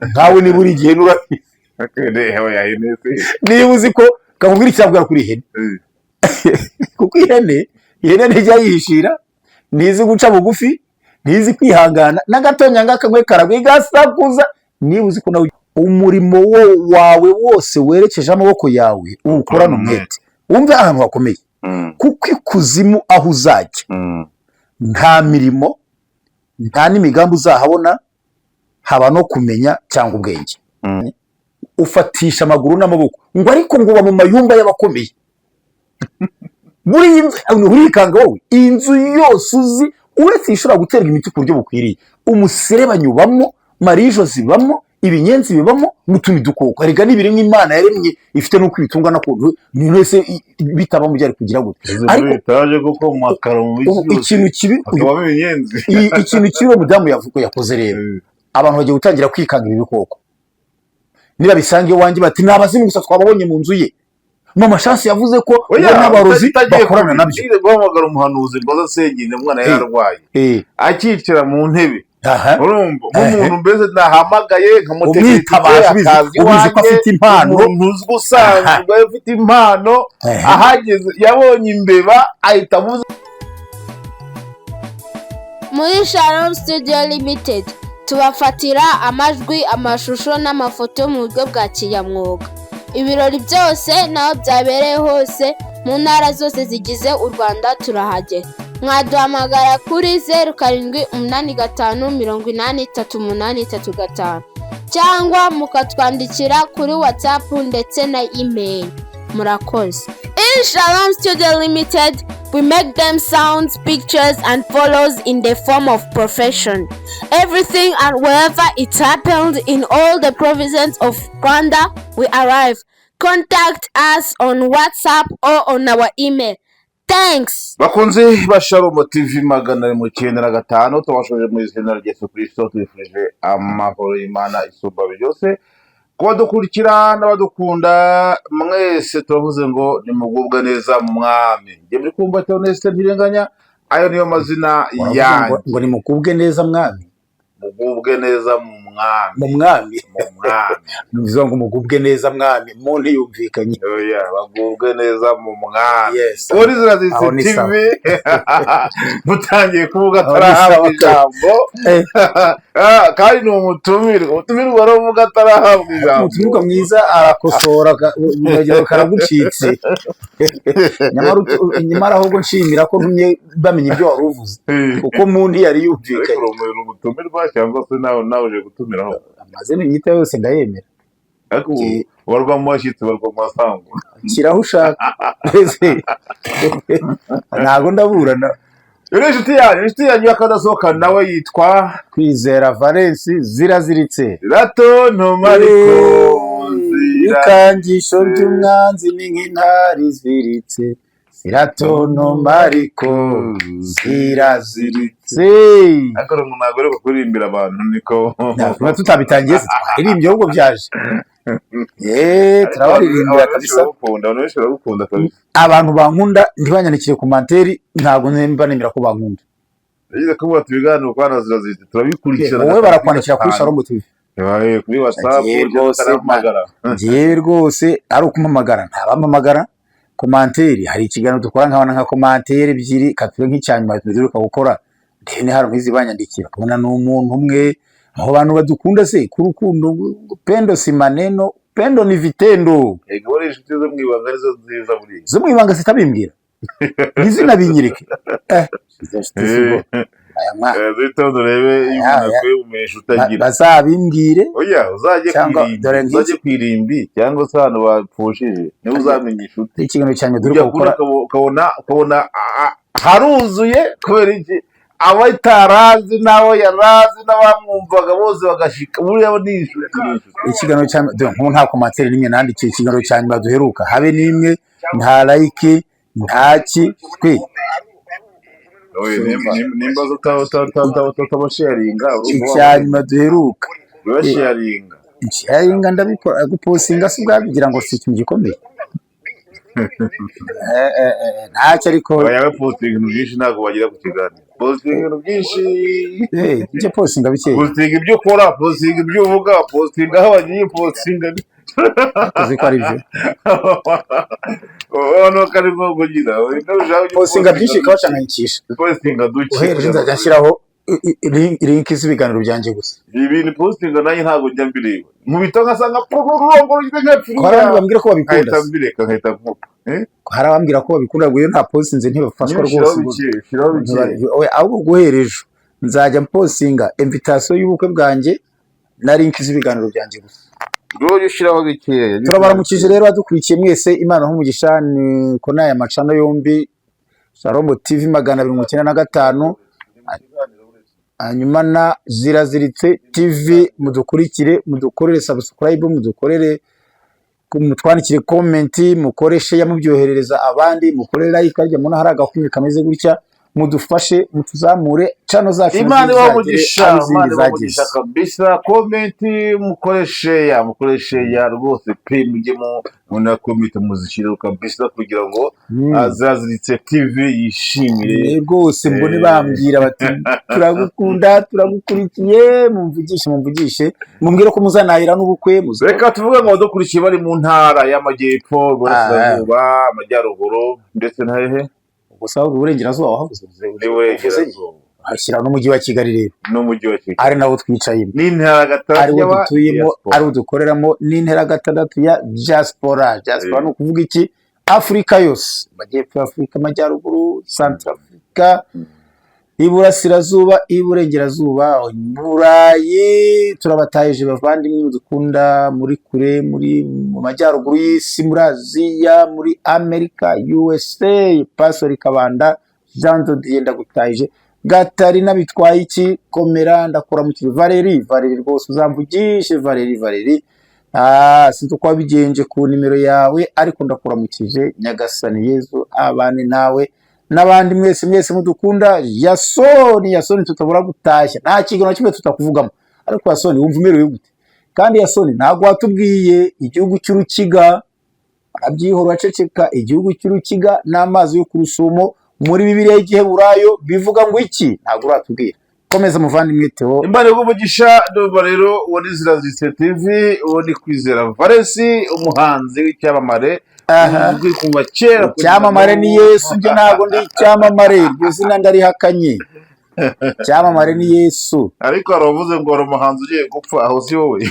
nkawe ni buri gihe nurafi niba uzi ko kakubwira icyabwira kuri ihene kuko ihene ntijya yihishira ntizi guca bugufi ntizi kwihangana n'agatonyanga kamwe karagwa igasakuza niba uzi ko nawe umurimo wawe wose werekeje amaboko yawe uwukorana umwete wumve ahantu hakomeye kuko ikuzimu aho uzajya nta mirimo nta n'imigambi uzahabona haba no kumenya cyangwa ubwenge ufatisha amaguru n'amaboko ngo ariko ngo uba mu mayumba y'abakomeye urikanga wowe inzu yose uzi uretse ishobora guterwa imiti ku buryo bukwiriye umuserebanyi ubamo marijo zibamo ibinyenzi bibamo n'utundi dukoko arega n'ibiri nk'Imana yaremye ifite n'uko ibitunga n'akuntu ni wese bitaba mu byari kugira gute ariko bitaje kuko makaro mu ikintu kibi ikintu kibi mudamu yakoze rero abantu bagiye gutangira kwikanga ibi bikoko niba bisangiye wanjye bati nabazimu gusa twababonye mu nzu ye mama chance yavuze ko n'abarozi bakorana nabyo guhamagara umuhanuzi ngo azasengine umwana yararwaye akicira mu ntebe urumva nk'umuntu mbese nahamagaye nkamutegeka ubizi ko afite impano umuntu usanzwe afite impano ahageze yabonye imbeba ahita avuze muri Shalom Studio Limited tubafatira amajwi amashusho n'amafoto mu buryo bwa kinyamwuga ibirori byose naho byabereye hose mu ntara zose zigize u Rwanda turahagera mwaduhamagara kuri 0785 cyangwa mukatwandikira kuri WhatsApp ndetse na email murakoze. In Shalom Studio Limited, we make them sounds, pictures and photos in the form of profession. Everything and wherever it happened in all the provinces of Rwanda, we arrive. Contact us on WhatsApp or on our email. Thanks. Bakunze ba Shalom TV 195 tubashoje mu izina rya Yesu Kristo twifurije amahoro y'Imana isumba byose. Kuba dukurikira n'abadukunda mwese turavuze ngo nimugubwa neza mu mwami. Ngiye muri kumva Theoneste Ntirenganya ayo niyo mazina yanjye. Ngo nimugubwe neza mwami. Mugubwe neza mu mwami. Bivuze ngo mugubwe neza mwami mu ntiyumvikanye. Oya bagubwe neza mu mwami. Yes. Uri zirazize TV. Mutangiye kuvuga tarahabwa ijambo. Kandi ni umutumirwa baravuga tarahabwa ijambo. Umutumirwa mwiza arakosora urugero karagucitse. Nyamara ahubwo nshimira ko ntumye bamenye ibyo wari uvuze. Uko mu nti yari yumvikanye. Umutumirwa cyangwa se nawe uje gutumiraho amazina yita yose ndayemera ariko warwa mu washyitsi warwa mu masango kiraho ushaka ntago ndaburana inshuti yanyu yakadasohoka nawe yitwa Kwizera Valence ziraziritse ratontoma ariko ikangisho ry'umwanzi ni nk'intari ziritse ziratontoma ariko ziraziritse akora umuntu ntabwo ari kuririmbira abantu niko ntabwo tutabitangiye twaririmba ahubwo byaje turabaririmbira kabisa abantu bankunda ntibanyandikire komanteri ntabwo nemba nemera ko bankunda yagize kuvuga tubiganira kwa Zirazirite turabikurikirana wowe barakwandikira kuri Shalom TV kuri WhatsApp ngiye rwose ari ukumpamagara ntabampamagara komanteri hari ikiganiro dukora nkabana nka komanteri ebyiri katwe nk'icyanyuma tuziruka gukora ndene hari nk'izi banyandikira kubona n'umuntu umwe aho abantu badukunda se kurukundo pendo si maneno pendo ni vitendo ego rero inshuti zo mwibanga nizo nziza buri zo mwibanga zitabimbwira izina binyereke zitondo rebe imana kwe umesha utagira bazabimbwire oya uzaje kwirimbi cyangwa se hano bapfushije niwe uzamenya inshuti ikiganiro cyane duri gukora ukabona haruzuye kubera iki abatarazi nabo yarazi n'abamwumvaga bose bagashika buriya ni inshuti ikiganiro cyane nko nta komanteri nimwe nandikiye ikiganiro cyane baduheruka habe nimwe nta like ntaki twe nimba utabasharinga icyanyuma duheruka basharinga ndabikora gupostinga si bwabigira ngo si ikintu gikomeye ntacyo ariko yawe posting ibintu byinshi ntabwo bagira ku kiganiro posting ibintu byinshi, ujye postinga bikeya posting ibyo ukora, posting ibyo uvuga, posting aho wagiye, posting uzi ko ari byo ubona ko ari bwo kugira postinga byinshi bikabacanganyikisha. postinga duke uhereye nzajya nshyiraho link z'ibiganiro byanjye gusa. ibi ni postinga nanjye ntabwo njya mbireba nkubita ngasanga porongo ko hari abantu bambwira ko babikunda nkahita mbireka nkahita nkupa hari abambwira ko babikunda ngo iyo nta postinze ntibafashwa rwose. shiraho bike ahubwo guhera ejo nzajya postinga invitation y'ubukwe bwanjye na link z'ibiganiro byanjye gusa. rero shiraho bikeya. turabaramukije rero badukurikiye mwese, Imana nk'umugisha ni ko n'aya macano yombi Shalom TV 295 hanyuma na Ziraziritse TV, mudukurikire, mudukorere subscribe, mudukorere, mutwandikire comment, mukoreshe yamubyoherereza abandi, mukorere like, arya muna hari agakumwe kameze gutya, mudufashe mutuzamure channel zacu. Imana ibamugisha kabisa. Comment mukoreshe ya rwose pe, mujye muna comment muzishire kabisa kugira ngo Ziraziritse TV yishimire rwose. mbone bambwira bati turagukunda, turagukurikiye, mumvugishe mumbwire ko muzanahira n'ubukwe. Reka tuvuge ngo dukurikiye bari mu ntara y'amajyepfo, Burasirazuba, Amajyaruguru ndetse na hehe gusa uburengerazuba wahavuze hashyira n'umujyi wa Kigali. Rero n'umujyi wa Kigali ari nawo twicayemo, n'intera gatatu ari wo dutuyemo, ari udukoreramo, n'intera gatandatu ya diaspora. Diaspora ni ukuvuga iki? Afurika yose, Amajyepfo y'Afurika, Amajyaruguru, Central Africa, Iburasirazuba, Iburengerazuba, Burayi. Turabatayeje bavandimwe dukunda muri kure, muri mu Majyaruguru y'isi, muri Aziya, muri Amerika, USA. Pastor Kabanda Jean de Dieu ndagutayeje. Gatarina bitwaye iki? Komera ndakora mu Valerie rwose uzamvugishe Valerie. Sinzi uko wabigenje ku nimero yawe, ariko ndakuramukije Nyagasani Yezu abane nawe n'abandi mwese mudukunda. Yasoni tutabura gutashya, nta kigo na kimwe tutakuvugamo, ariko Yasoni wumva umerewe gute? Kandi Yasoni ntabwo watubwiye igihugu cy'Urukiga, abyihora aceceka. Igihugu cy'Urukiga n'amazi yo ku Rusumo muri Bibiliya y'Igiheburayo bivuga ngo iki? Ntabwo uratubwira. Komeza muvandimwe Theo. Imana y'umugisha. Ndumva rero uwo ni Ziraziritse TV, uwo ni Kwizera Valesi, umuhanzi w'icyamamare. Kumva kera icyamamare ni Yesu, njye ntabwo ndi icyamamare, iryo zina ndarihakanye. Icyamamare ni Yesu. Ariko aravuze ngo ari umuhanzi ugiye gupfa, aho si wowe?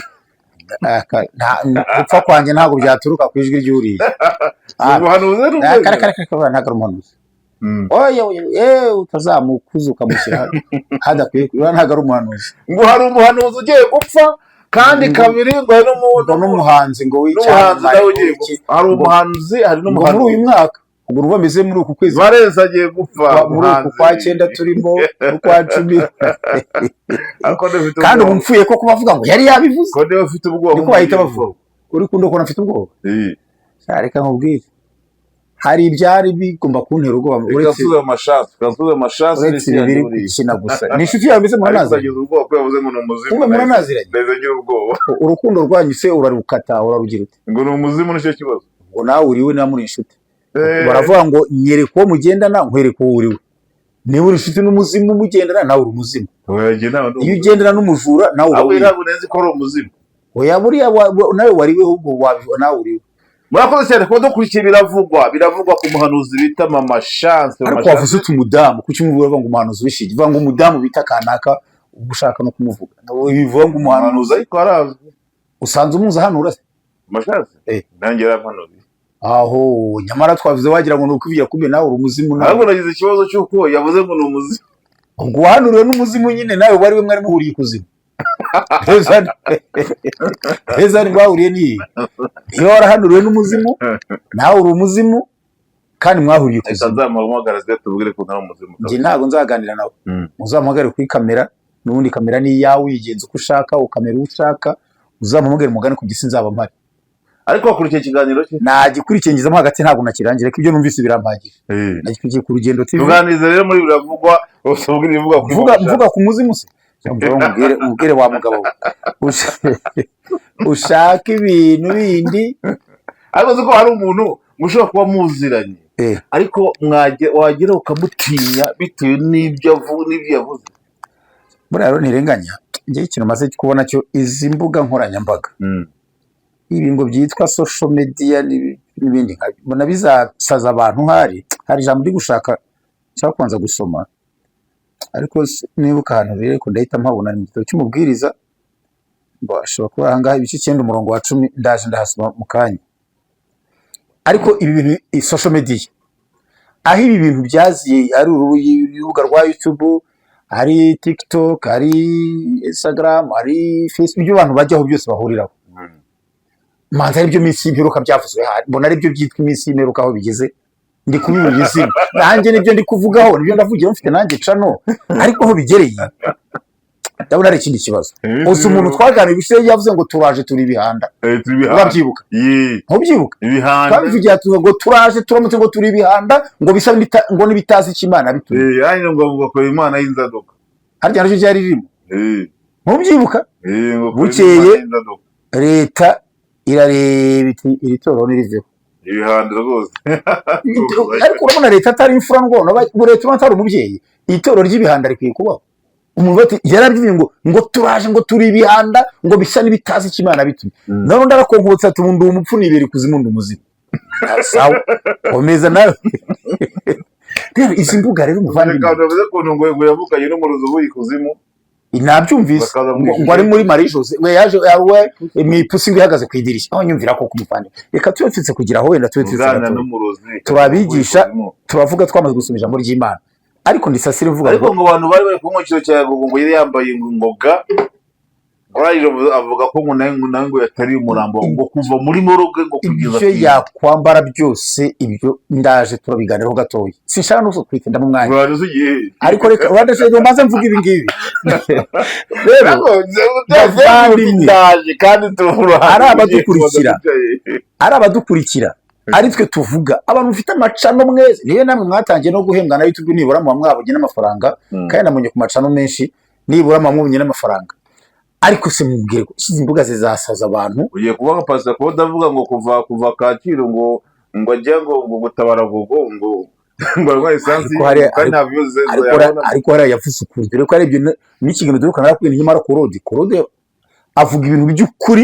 Gupfa kwanjye ntabwo byaturuka ku ijwi ry'uriye. Umuhanuzi ntabwo umuhanuzi. Utazamukuza ukamushyira hadakwiye kuba, ntabwo ari umuhanuzi. Ngo hari umuhanuzi ugiye gupfa, kandi kabiri ngo hari n'umuhanzi ngo w'icyamamare. Hari umuhanzi, hari n'umuhanuzi muri uyu mwaka. Ubwo ruba bameze muri uku kwezi Valesi agiye gupfa, muri uku kwa 9 turimo, kwa 10. kandi ubu mfuye ko kubavuga ngo yari yabivuze, ko niba ufite ubwoba niko bahita bavuga. uri kundo ko nafite ubwoba. Reka nkubwire, hari ibyari bigomba kuntera ubwoba. uretse amashasi biri gukina gusa. Ni inshuti yawe mbese muranaziranye? Urukundo rwanyu se urarukata, urarugira ute? ngo ni umuzimu, nicyo kibazo. ngo nawe uriwe na muri inshuti. Baravuga ngo nyereka uwo mugendana, nkwereka uwo uriwe. Niba uri inshuti n'umuzimu mugendana, nawe uri umuzimu. Iyo ugendana n'umujura, nawe uri umuzimu. Oya buriya nawe wariwe, ahubwo nawe uriwe. Murakoze cyane kuba dukurikiye. Biravugwa ku muhanuzi bita Mama Chance. Ariko wavuze uti umudamu, kuki muvuga ngo umuhanuzi wishije? Bivuga ngo umudamu bita kanaka ugushaka no kumuvuga. Bivuga ngo umuhanuzi ariko arazwi. Usanze umuza hano urase? Mama Chance nanjye yarampanuye. Aho nyamara twavuze wagira ngo nuko ibya kumbe nawe uri umuzimu. Ntabwo nagize ikibazo cy'uko yavuze ngo ni umuzimu. Ubwo wahanuriwe n'umuzimu nyine, nawe wari we mwari muhuriye kuzimu. Heza ni mwahuriye ni iyo warahanuriwe n'umuzimu, nawe uri umuzimu, kandi mwahuriye kuzimu. Nzamuhamagara ze tubwire ko ntari umuzimu. Njye ntabwo nzaganira nawe. Uzamuhamagare kuri kamera, n'ubundi kamera ni iyawe, uyigenza uko ushaka, ukamera uko ushaka. Uzamuhamagare mugane ku gisi nzaba mpari. Ariko wakurikiye ikiganiro cye? Nagikurikiye ngizemo hagati, ntabwo nakirangira, ko ibyo numvise birampagije. Nagikurikiye ku Rugendo TV. Tuganiriza rero muri biravugwa, mvuga ku muzimu se. Umubwire wa mugabo ushaka ibintu bindi. Ariko ko hari umuntu mushobora kuba muziranye ariko wagera ukamutinya bitewe n'ibyo yavuze. buriya rero ntirenganya njyewe ikintu maze kubona cyo izi mbuga nkoranyambaga ibi ngo byitwa social media n'ibindi mbona bizasaza abantu. hari ijambo ndi gushaka cyangwa kubanza gusoma ariko nibuka ahantu rero ko ndahita mpabona mu gitabo cy'umubwiriza bashobora kuba ahangaha ibice 9 umurongo wa 10 ndaje ndahasoma mu kanya. ariko ibi bintu social media aho ibi bintu byaziye ari urubuga rwa YouTube, ari TikTok, ari Instagram, ari Facebook, ibyo abantu bajyaho byose bahuriraho. manza ari byo minsi y'imperuka byavuzwe hari mbona ari byo byitwa iminsi y'imperuka aho bigeze ndi kubivuga izina nanjye nibyo ndi kuvugaho nibyo ndavugira mfite nanjye cano ariko aho bigereye ndabona ari ikindi kibazo. uzi umuntu twaganira ibishye yavuze ngo turaje turi ibihanda urabyibuka ntubyibuka twabivugira ngo turaje turamutse ngo turi ibihanda ngo bisa ngo nibitazi ikimana bituri yani ngo avuga ko Imana y'inzaduka harya nacyo cyari ririmo ntubyibuka bukeye leta irareba iri toro n'iriveho ibihanda rwose ariko urabona leta atari imfura ngo leta atari umubyeyi itoro ry'ibihanda rikwiye kubaho. umuntu ati yarabyiye ngo turaje ngo turi ibihanda ngo bisa n'ibitazi ikimana bituri none ndarakonkotse ati umuntu umupfu nibere kuzimu ndumuzima sawa komeza nawe. rero izi mbuga rero umuvandimwe kandi bavuze ko ngo yavukanye n'umurozi w'ikuzimu nabyumvise ngo ari muri Marie Jose we yaje imipusi ngo ihagaze ku idirishya aho nyumvira ko kumuvandimwe reka tuyafitse kugira aho wenda turabigisha turavuga twamaze gusoma ijambo ry'Imana ariko ndisasire mvuga ariko ngo abantu bari bari kumukiro cya ngo yari yambaye ngoga Oraje avuga ko ngo nango yatari umurambo ngo kuva muri moroge ngo kugeza ibyo yakwambara byose ibyo ndaje turabiganiraho gatoya sinshaka no kwitenda mu mwanya ariko reka wadashe maze mvuga ibi ngibi rero ndaje kandi tuvura ari abadukurikira ari twe tuvuga abantu ufite amacano mwese niyo namwe mwatangiye no guhembwa na YouTube nibura mu mwabonye n'amafaranga kandi namunye ku macano menshi nibura mu mwabonye n'amafaranga ariko se mubwire ko izi mbuga zizasaza abantu. ugiye kuba nka Pastor ko ndavuga ngo kuva Kacyiru ngo ajya ngo gutabara ngo arwa esansi kandi nabivuze ariko hari yavuze ukuri dore ko ari ibyo n'ikiganiro duruka narakwiye nyamara korode avuga ibintu by'ukuri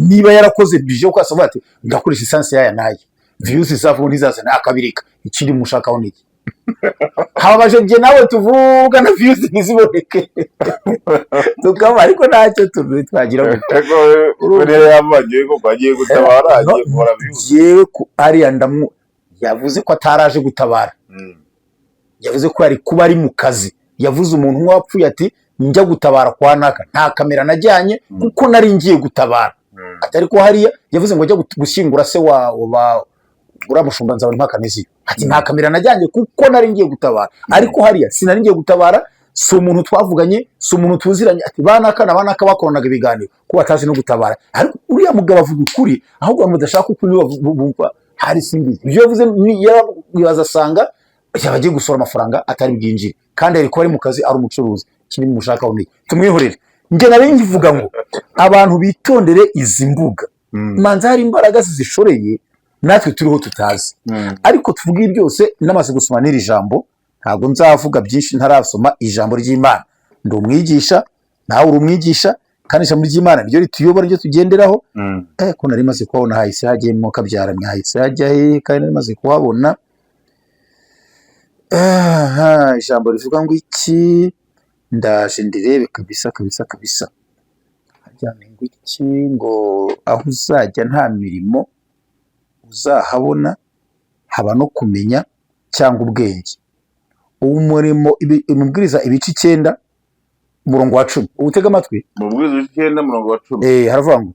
niba yarakoze bije uko asaba ati ndakoresha esansi yaya naye views zavu ntizazana akabirika ikindi mushakaho niki habaje nge nawe tuvuga na views ntiziboneke tukaba ariko ntacyo twagira ngo rero yamagiye ko bagiye gutabara agiye kubara views yewe ko ari ndamu yavuze ko ataraje gutabara yavuze ko ari kuba ari mu kazi yavuze umuntu wapfuye ati njya gutabara kwa naka nta kamera najyanye kuko nari ngiye gutabara atari ko hariya yavuze ngo ajya gushyingura se wa uramushumba nzawe mpakanizi ati nta kamera najyanye kuko nari ngiye gutabara ariko hariya sinari ngiye gutabara si umuntu twavuganye si umuntu tuziranye ati banaka bakoranaga ibiganiro ko bataje no gutabara ariko uriya mugabo avuga ukuri ahubwo mudashaka ukuri bumva hari simbizi ibyo yavuze yabaza asanga yabagiye gusora amafaranga atari bwinjire kandi ariko ari mu kazi ari umucuruzi kiri mushakaho ni tumwihorere nge nari ngivuga ngo abantu bitondere izi mbuga manza hari imbaraga zishoreye natwe turiho tutazi ariko tuvuga byose namaze gusoma n'iri jambo ntago nzavuga byinshi ntarasoma ijambo ry'Imana ndi umwigisha nawe uri umwigisha kandi ijambo ry'Imana ryo rituyobora ryo tugenderaho ko nari maze kubona hahise hagiye mu kabyara mwahise hajya he kandi nari maze kuhabona ijambo rivuga ngo iki ndaje ndirebe kabisa hajyanye ngo iki ngo aho uzajya nta mirimo uzahabona haba no kumenya cyangwa ubwenge. Umurimo imubwiriza ibice 9 umurongo wa 10 ubutega amatwi umubwiriza ibice 9 umurongo wa 10 haravuga ngo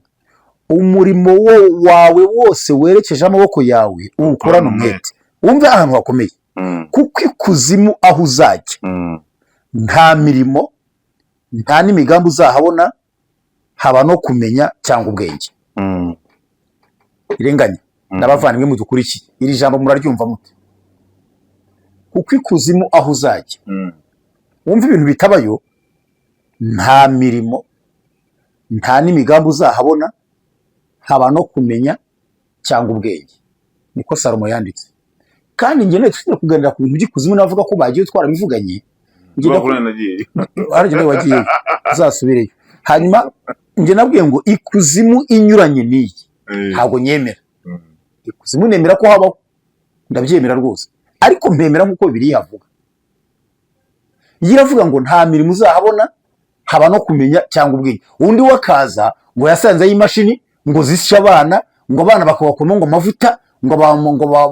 umurimo wawe wose werekeje amaboko yawe uwukorana umwete wumve ahantu hakomeye kuko ikuzimu aho uzajya nta mirimo nta n'imigambi uzahabona haba no kumenya cyangwa ubwenge. Irenganya n'abavandimwe mudukurikiye iri jambo muraryumva mute kuko ikuzimu aho uzajya wumva ibintu bitabayo nta mirimo nta n'imigambi uzahabona haba no kumenya cyangwa ubwenge, niko Salomo yanditse. Kandi njye nawe tujya kuganira ku bintu by'ikuzimu navuga ko bagiye twarabivuganye, ariko nawe wagiye uzasubireyo. Hanyuma njye nabwiye ngo ikuzimu inyuranye n'iyi ntabwo nyemera. Ikuzimu nemera ko habaho, ndabyemera rwose, ariko mpemera nk'uko Bibiliya ihavuga. Yiravuga ngo nta mirimo uzahabona, haba no kumenya cyangwa ubwenge. Undi wakaza ngo yasanze y'imashini ngo zisha abana, ngo abana bakabakoma ngo amavuta, ngo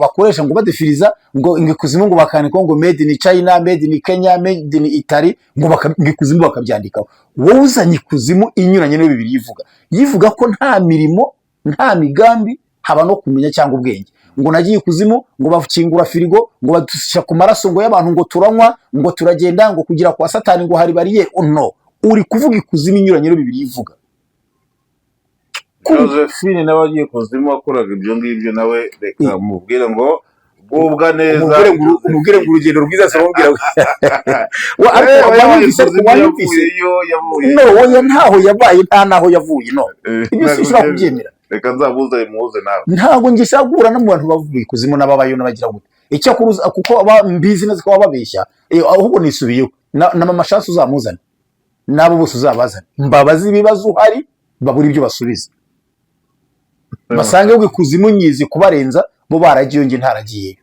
bakoresha ngo badefiriza, ngo ikuzimu ngo bakanika ngo made in China, made in Kenya, made in Italy, ngo ikuzimu bakabyandikaho. Wowe uzanye ikuzimu inyuranye no Bibiliya ivuga. Yivuga ko nta mirimo, nta migambi, haba no kumenya cyangwa ubwenge. Ngo nagiye ikuzimu, ngo bakingura firigo, ngo badusha ku maraso ngo y'abantu, ngo turanywa, ngo turagenda, ngo kugira kwa Satani ngo hari bariye. No, uri kuvuga ikuzimu inyuranye no Bibiliya ivuga. Josephine nawe agiye kuzimu wakoraga ibyo ngibyo, nawe reka mubwire ngo gubwa neza, umubwire ngo urugendo rwiza samubwira oya ntaho yabaye, nta naho yavuye. No, ibyo sinshobora kubyemera. Reka nzabuze muze nawe. Ntabwo ngishaka guhura no mu bantu bavuye ikuzimu n'ababayo n'abagira gute. Icyo kuruza kuko mbizi neza ko bababeshya, ahubwo nisubiyeho na mama Shansi uzamuzana nabo bose uzabazana, mbabazi ibibazo uhari, babura ibyo basubiza, basange ikuzimu nyizi kubarenza, bo baragiye nge ntaragiyeyo,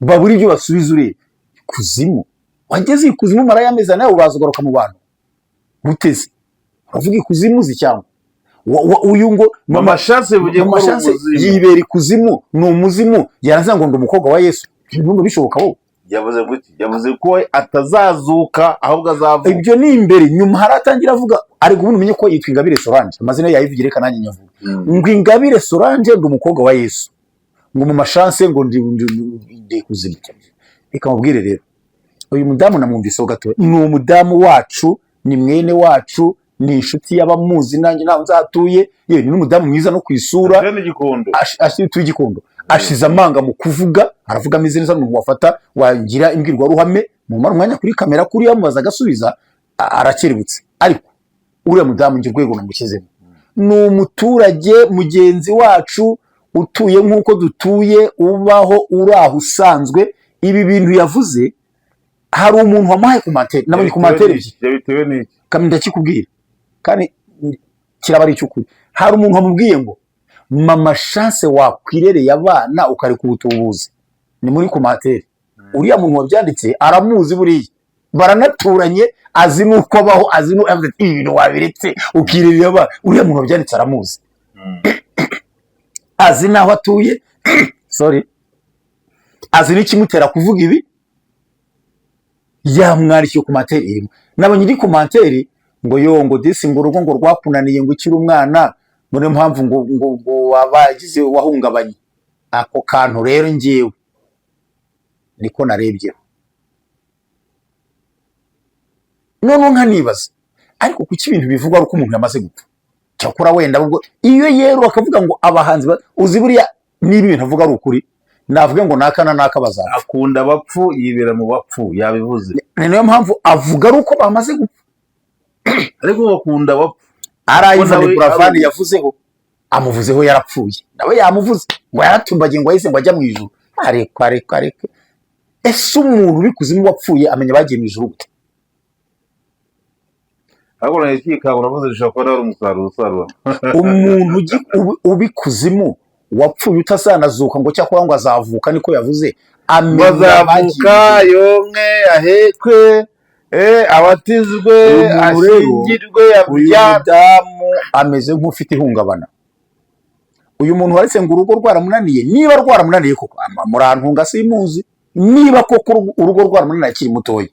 babura ibyo basubiza. Urebe ikuzimu, wageze ikuzimu mara y'ameza nawe uraza ugaruka mu bantu guteze, uvuga ikuzimu uzi cyangwa uyu ngo mama Shansi yibera ikuzimu, ni umuzimu, yaranze ngo ndi umukobwa wa Yesu. Ibintu bishoboka wowe? Yavuze gute? Yavuze ko atazazuka ahubwo azavuka. Ibyo ni imbere, nyuma haratangira avuga, ariko ubundi umenye ko yitwa Ingabire Solange, amazina yayivugira reka nanjye nyavuga. Ngo Ingabire Solange ndi umukobwa wa Yesu, ngo mama Shansi ngo ndi kuzimu. Reka mubwire rero, uyu mudamu namwumviseho gato, ni umudamu wacu, ni mwene wacu, ni inshuti y'abamuzi, nanjye ntaho nzatuye. Yewe ni n'umudamu mwiza no kwisura, ashituye igikondo, ashize amanga mu kuvuga, aravuga ameze neza, n'umuntu wafata wagira imbwirwaruhame mu umwanya kuri kamera kuri yamubaza agasubiza, arakerebutse. Ariko uriya mudamu nje rwego namushyizemo, ni umuturage mugenzi wacu, utuye nk'uko dutuye, ubaho uraho usanzwe. Ibi bintu yavuze, hari umuntu wamuhaye komantere, nabonye komantere bitewe n'iki kandi ndakikubwira, kandi kiraba ari cy'ukuri. Hari umuntu wamubwiye ngo mama Shansi wakwirereye abana ukareka ubutubuzi, ni muri komantere. Uriya muntu wabyanditse aramuzi, buriya baranaturanye, azi nuko abaho, azi no avuze ibintu wabiretse ukirereye abana. Uriya muntu wabyanditse aramuzi, azi naho atuye sorry, azi n'ikimutera kuvuga ibi. Yamwarikiye komantere irimo, nabonye iri komantere ngo ngo disi ngo urugo ngo rwakunaniye ngo ukiri umwana, muri mpamvu ngo wabagize wahungabanye. Ako kantu rero ngiyewe niko narebyeho, none nkanibaza, ariko kuki ibintu bivugwa ari uko umuntu yamaze gupfa? Cyakora wenda ubwo iyo yero akavuga ngo abahanzi uzi buriya niba ibintu avuga ari ukuri, navuga ngo nakana naka bazapfa. Akunda abapfu, yibera mu bapfu, yabivuze. Niyo mpamvu avuga ari uko bamaze gupfa, ariko bakunda abapfu. Arayivana Buravani yavuzeho, amuvuzeho yarapfuye, nawe yamuvuze ngo yaratumbagiye ngo yahise ngo ajya mu ijuru. Areka ese umuntu uri kuzimu wapfuye amenya bagiye mu ijuru gute? Ariko nakika uravuze ushobora ari umusaruro usarura. Umuntu ubikuzimu wapfuye utazanazuka ngo cyakora ngo azavuka, niko yavuze. Azavuka yomwe ahekwe, abatizwe, ashingirwe, mudamu ameze nk'ufite ihungabana. Uyu muntu waretse ngo urugo rwaramunaniye, niba rwaramunaniye koko murantunga simuzi, niba koko urugo rwaramunaniye akiri mutoya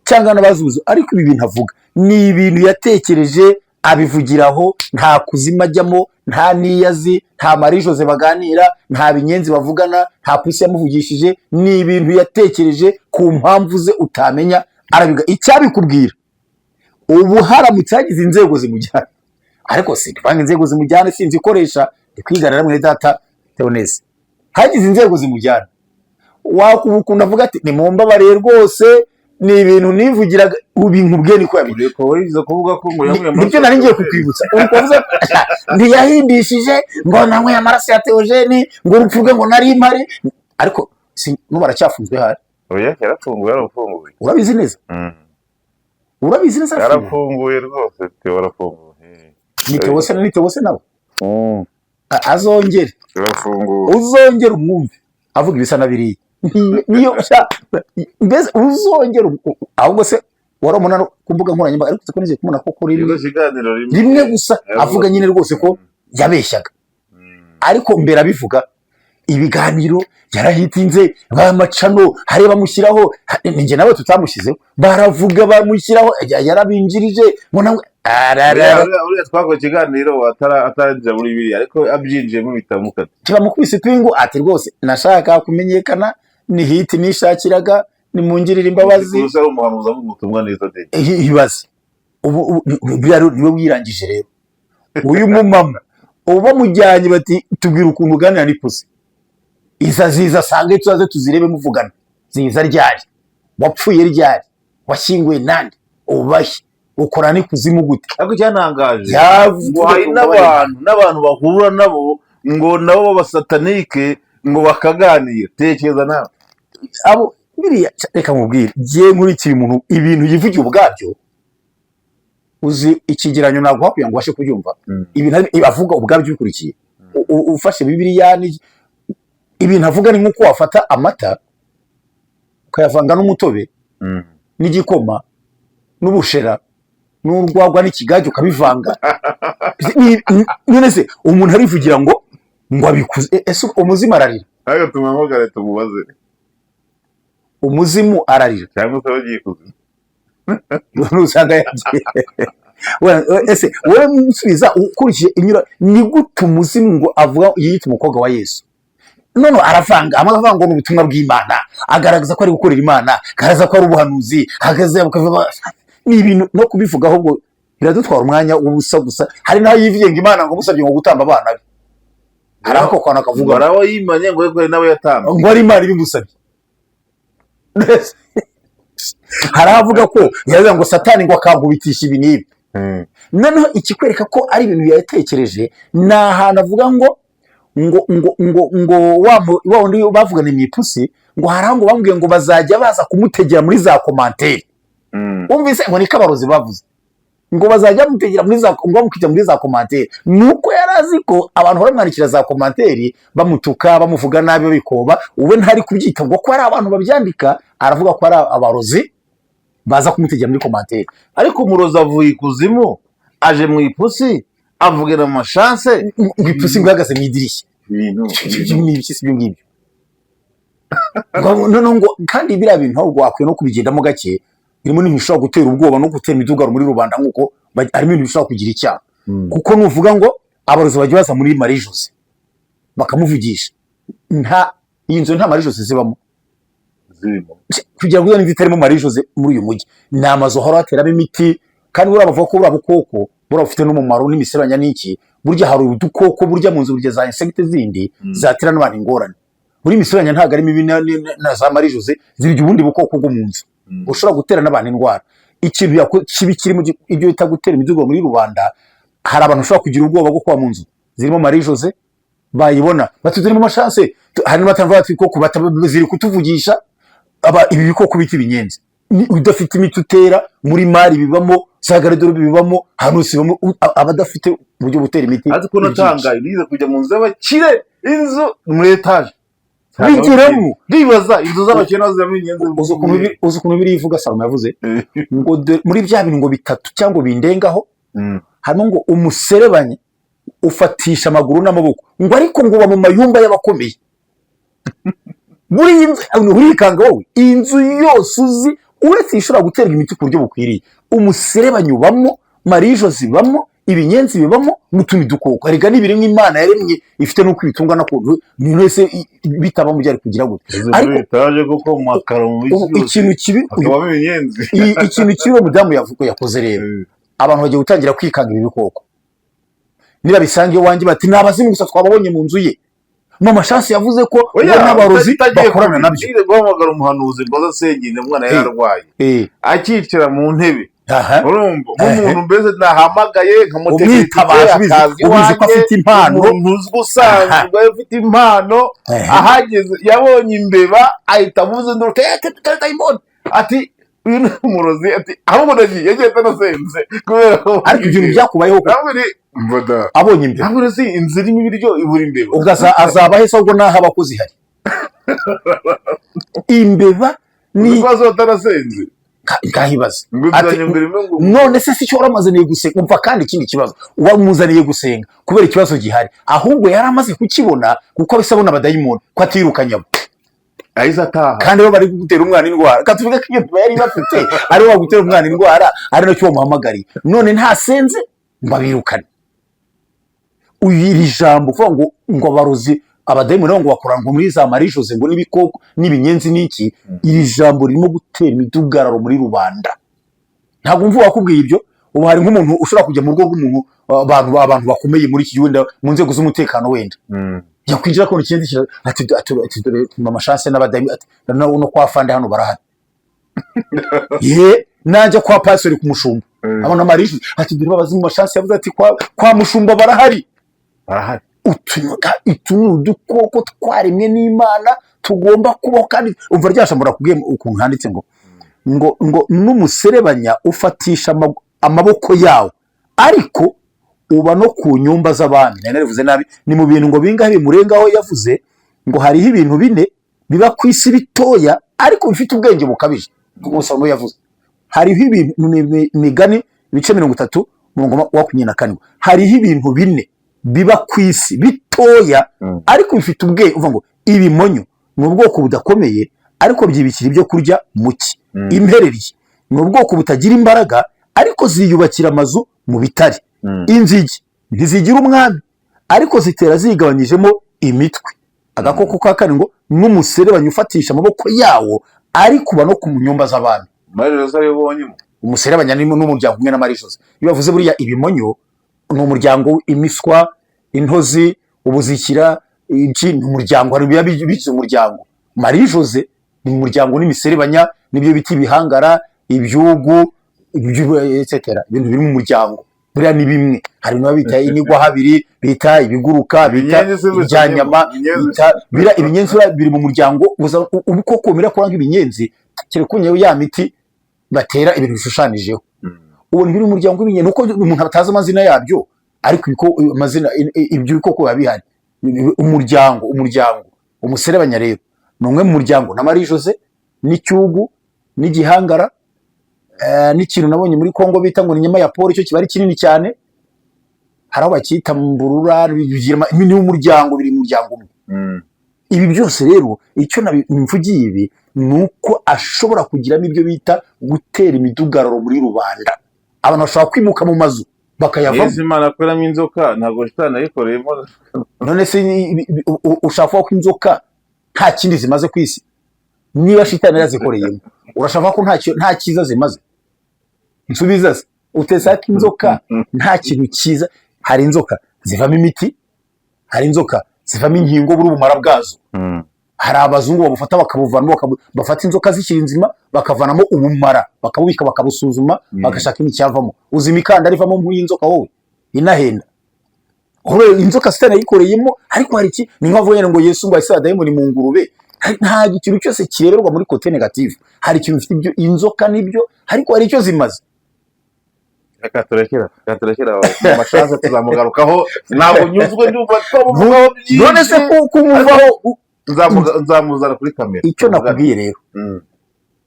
cyangwa n'abazuzu. Ariko ibi bintu avuga ni ibintu yatekereje, abivugiraho, nta kuzima ajyamo, nta niyazi, nta Marie Jose baganira, nta binyenzi bavugana, nta pusi yamuvugishije. Ni ibintu yatekereje ku mpamvu ze utamenya, arabiga. Icyabikubwira ubu haramutse hagize inzego zimujyana, ariko sindivanga inzego zimujyana, sinzikoresha, ndikwigarara mwene data Theonese. Hagize inzego zimujyana, wakubukunda avuga ati nimumbabare rwose, ni ibintu nivugiraga ubinkubwiye niko yabiri ureko wize kuvuga ko ngo yamuye nibyo nari ngiye kukwibutsa uri kuvuze ntiyahindishije ngo nanyweye amaraso ya Theogene ngo urupfu rwe ngo nari impare ariko n'ubu aracyafunzwe hari oya yarafunguye urabizi neza urabizi neza yarafunguye rwose Theo arafunguye nitewose nawe azongere yarafunguye uzongere umwumve avuga ibisa na biriya niyo mbese uzongere ahubwo se warabona ku mbuga nkoranyambaga ariko ko nizeye kumubona ko kuri rimwe gusa avuga nyine rwose ko yabeshyaga ariko mbere abivuga ibiganiro yarahitinze bamacano hari bamushyiraho ninjye nawe tutamushyizeho baravuga bamushyiraho yarabinjirije mbona uriya twakoze ikiganiro atarajya muri biriya ariko abyinjiyemo bitamukata kibamukubise twingo ati rwose nashaka kumenyekana ni hiti nishakiraga nimungirira imbabazi gusa ari umuhanuzi avuga ubutumwa neza de hibaze ubu niwe wirangije rero uyu mumama ubu bamujyanye bati tubwira ukuntu uganira n'ipusi iza ziza sange tuzaze tuzirebe muvugana ziza ryari wapfuye ryari washyinguye nande ubahe ukora n'ikuzimu gute ariko cyantangaje ngo hari n'abantu bahura nabo ngo nabo b'abasatanike ngo bakaganira tekereza nawe abo biriya reka nkubwire giye nkurikira umuntu ibintu yivugiye ubwabyo uzi ikigeranyo ntabwo wakwiye ngo ubashe kubyumva ibintu avuga ubwabyo bikurikiye ufashe bibiliya ibintu avuga ni nk'uko wafata amata ukayavanga n'umutobe n'igikoma n'ubushera n'urwagwa n'ikigage ukabivanga none se umuntu arivugira ngo abikuze ese umuzimu ararira ntabwo tumamagare tumubaze umuzimu ararira cyangwa se wagiye kuzimu usanga yagiye ese wowe musubiza ukurikije inyura ni gute umuzimu ngo avuga yiyita umukobwa wa Yesu none aravanga amavuga ngo n'ubutumwa bw'Imana agaragaza ko ari gukorera Imana agaragaza ko ari ubuhanuzi ni ibintu no kubivuga ahubwo biradutwara umwanya ubusa gusa hari naho yivuyenga Imana ngo musabye ngo gutamba abana be hari ako kwana kavuga baraho yimanye ngo yego nawe yatamba ngo ari Imana ibimusabye hari avuga ko yavuga ngo Satani ngo akankubitisha ibi n'ibi noneho ikikwereka ko ari ibintu yatekereje ni ahantu avuga ngo wa wundi bavugana mu ipusi ngo hari ngo bambwiye ngo bazajya baza kumutegera muri za komantere wumvise ngo niko abarozi bavuze ngo bazajya bamutegera muri za ngo bamukijya muri za komantere nuko yarazi ko abantu baramwandikira za komantere bamutuka bamuvuga nabi bikoba uwe ntari kubyita ngo ko ari abantu babyandika aravuga ko ari abarozi baza kumutegera muri komantere ariko umurozi avuye ikuzimu aje mu ipusi avugana amashanse ngo ipusi ngo ihagaze mu idirishya n'ibiki si byo ngibyo ngo kandi biriya bintu ahubwo wakwiye no kubigendamo gake birimo n'ibintu bishobora gutera ubwoba no gutera imidugaro muri rubanda nk'uko harimo ibintu bishobora kugira icyaha kuko nuvuga ngo abarozi bajya baza muri Marie Jose bakamuvugisha iyi nzu nta Marie Jose zibamo kugira ngo uzane itarimo Marie Jose muri uyu mujyi ni amazu ahora ateramo imiti kandi buriya bavuga ko buriya bukoko buriya bufite n'umumaro n'imiseranya n'iki burya hari udukoko burya mu nzu burya za insecte zindi zatera n'abantu ingorane buri miseranya ntabwo ari mibi na za Marie Jose zirya ubundi bukoko bwo mu nzu ushobora gutera n'abantu indwara ikintu kibi kirimo ibyo bita gutera imidugo muri rubanda hari abantu ushobora kugira ubwoba bwo kuba mu nzu zirimo Marie Jose bayibona batuzirimo amashanse hari n'abatamva batwikoko ziri kutuvugisha ibi bikoko biti binyenzi udafite imiti utera muri mari bibamo sagaridoro bibamo hano sibamo abadafite uburyo butera imiti ariko natangaye nize kujya mu nzu y'abakire inzu muri etage bigiramo ndibaza inzu z'abakire ziramo inyenzi uzi ukuntu biri ivuga Salomo yavuze ngo muri bya bintu ngo bitatu cyangwa bindengaho harimo ngo umuserebanye ufatisha amaguru n'amaboko ngo ariko ngo uba mu mayumba y'abakomeye muri urikanga wowe inzu yose uzi uretse ishobora guterwa imiti ku buryo bukwiriye umuserebanye ubamo Marie Jose ibamo ibinyenzi bibamo n'utundi dukoko arega n'ibiri nk'Imana yaremye ifite n'uko ibitunga nakuntu ni wese bitaba mu byari kugira gute ariko etaje kuko makaro mu ikintu kibi ikintu kibi mudamu yakoze rero abantu bagiye gutangira kwikanga ibi bikoko niba bisangiye wanjye bati nabazimu gusa twababonye mu nzu ye mama Chance yavuze ko we n'abarozi bakorana nabyo. Nire guhamagara umuhanuzi ngo azasengine umwana yararwaye akicira mu ntebe urumva nk'umuntu mbese nahamagaye nkamutegeka ubizi ko afite impano, umuntu usanzwe afite impano, ahageze yabonye imbeba ahita avuze nduru dayimoni ati uyu ni umurozi, ati ahubwo nagiye yagiye atanasenze kubera ko ariko ibintu byakubayeho abonye imbeba, ahubwo si inzira irimo ibiryo ibura imbeba, ugaza azaba hese ahubwo naho abakozi hari imbeba ni ibibazo atanasenze ngahibaza none se si cyo waramazaniye gusenga umva. kandi ikindi kibazo wamuzaniye gusenga kubera ikibazo gihari, ahubwo yari amaze kukibona kuko abisabona abadayimoni ko atirukanye abo ahise ataha, kandi bo bari gutera umwana indwara. Katuvuge ko iyo yari bafite ari wo gutera umwana indwara ari nacyo bamuhamagariye, none ntasenze mbabirukane. Iri jambo uvuga ngo abarozi abadayimoni ngo bakora ngo muri za Marie Jose ngo n'ibikoko n'ibinyenzi n'iki, iri jambo ririmo gutera imidugararo muri rubanda. Ntabwo mvuga kubwiye ibyo, ubu hari nk'umuntu ushobora kujya mu rugo rw'umuntu, abantu bakomeye muri iki gihugu mu nzego z'umutekano wenda yakwinjira ko n'ikindi ati mama Chance n'abadayimoni no kwa fande hano barahari najya kwa pastori ku mushumba abona Marie Jose ati dore babazi mama Chance yavuze ati kwa mushumba barahari. Utu udukoko twaremwe n'Imana tugomba kubaho, kandi umva ryashambura kubwiye ukuntu handitse ngo n'umuserebanya ufatisha amaboko yawo ariko uba no ku nyumba z'abami. Narivuze nabi, ni mu bintu ngo bingahe bimurengaho yavuze ngo hariho ibintu bine biba ku isi bitoya ariko bifite ubwenge bukabije. Umusamo yavuze hariho ibintu Migani ibice 30:24 hariho ibintu bine biba ku isi bitoya ariko bifite ubwenge. Uvuga ngo ibimonyo ni ubwoko budakomeye ariko byibikira ibyo kurya muki. Impereryi ni ubwoko butagira imbaraga ariko ziyubakira amazu mu bitare. Inzigi ntizigira umwami ariko zitera zigabanyijemo imitwe. Agakoko ka kane ngo n'umuserebanya ufatisha amaboko yawo ariko uba no ku nyumba z'abami. Marie Jose yabonyemo umuserebanya n'umuryango umwe na Marie Jose. Iyo bavuze buriya ibimonyo ni umuryango imiswa, intozi, ubuzikira, iki ni umuryango, hari bigize umuryango. Marie Jose ni umuryango n'imiserebanya n'ibyo biti bihangara, ibyugu, etc. Ibintu biri mu muryango buriya ni bimwe. Hari no bita inigwa habiri, bita ibiguruka, bita ibyanyama, bita ibinyenzi biri mu muryango. Uko komera ko nk'ibinyenzi kire kunyeyo ya miti batera ibintu bishushanijeho. Ubu biri mu muryango w'ibinyenzi uko umuntu atazi amazina yabyo, ariko iko amazina ibyo bikoko babihari. Umuryango umuserebanya rero ni umwe mu muryango na Marie Jose n'icyugu n'igihangara, n'ikintu nabonye muri Kongo bita ngo ni nyama ya polo, icyo kibari kinini cyane, haraho bakita mburura, ni umuryango, biri mu muryango umwe. Ibi byose rero icyo mvugiye ibi nuko ashobora kugiramo ibyo bita gutera imidugararo muri rubanda. Abantu bashobora kwimuka mu mazu bakayavamo. Imana akoramo inzoka ntabwo shitani ayikoreyemo. None se ushaka ko inzoka nta kindi zimaze ku isi? Niba shitani yazikoreyemo urashaka ko nta cyiza zimaze? Nsubiza se utesa ko inzoka nta kintu cyiza. Hari inzoka zivamo imiti, hari inzoka zivamo inkingo buri ubumara bwazo. Hari abazungu babufata bakabuvana, bafata inzoka zikiri nzima bakavanamo ubumara bakabubika bakabusuzuma bagashaka imicyavamo. Uzi imikanda rivamo mu y'inzoka wowe inahenda. Hore inzoka sitana yikoreyemo, ariko hari iki ni nkavuye ngo Yesu ngo ayisa dayimoni mu ngurube. Nta ikintu cyose kireberwa muri kote negative. Hari ikintu ufite ibyo inzoka nibyo, ariko hari icyo zimaze. Katurekera mama Chance tuzamugarukaho. Ntabwo nyuzwe ndumva none se ko umuvaho nzamuzana kuri kamera. Icyo nakubwiye rero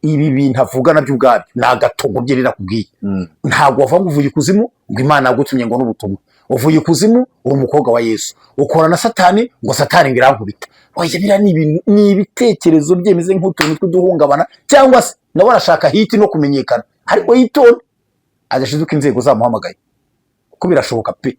ibi bintu avuga nabyo ubwabyo nagatogo bye nakubwiye. Ntabwo wava ngo uvuye kuzimu ngo Imana yagutumye ngo n'ubutumwa. Uvuye kuzimu uri umukobwa wa Yesu, ukora na Satani ngo Satani ngirankubita. Oya bira ni ibitekerezo byemeze nk'utuntu tw'uduhungabana, cyangwa se nawe arashaka hiti no kumenyekana, ariko yitonde adashiduka inzego zamuhamagaye kuko birashoboka pe.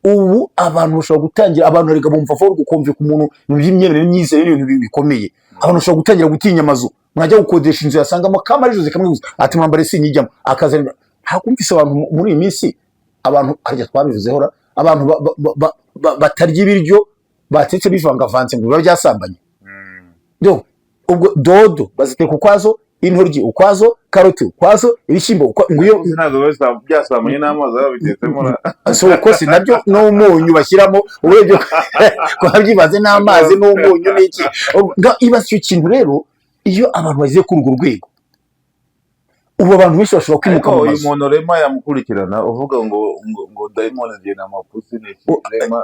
Ubu abantu bashobora gutangira, abantu rega bumva fo gukomvye ku muntu mu by'imyemerere myize n'ibintu bikomeye. Abantu bashobora gutangira gutinya amazu, mwajya gukodesha inzu yasangamo Marie Jose kamwe gusa ati mwambare sinyijyamo akaza. Hakumvise abantu muri iyi minsi, abantu harya twabivuzeho, abantu batarya ibiryo batetse bivangavanze ngo biba byasambanye. Ubwo dodo baziteka ukwazo, intoryi ukwazo, karoti ukwazo, ibishyimbo nguyo ntabwo byasambanye n'amazi babitetsemo so uko si nabyo n'umunyu bashyiramo urebye ko babyibaze n'amazi n'umunyu n'iki. Ibaze icyo kintu rero, iyo abantu bagiye kuri urwo rwego, ubu abantu benshi bashobora kwimuka mu mazu. Uyu muntu Rema yamukurikirana uvuga ngo dayimoni zigenda amapusi n'iki Rema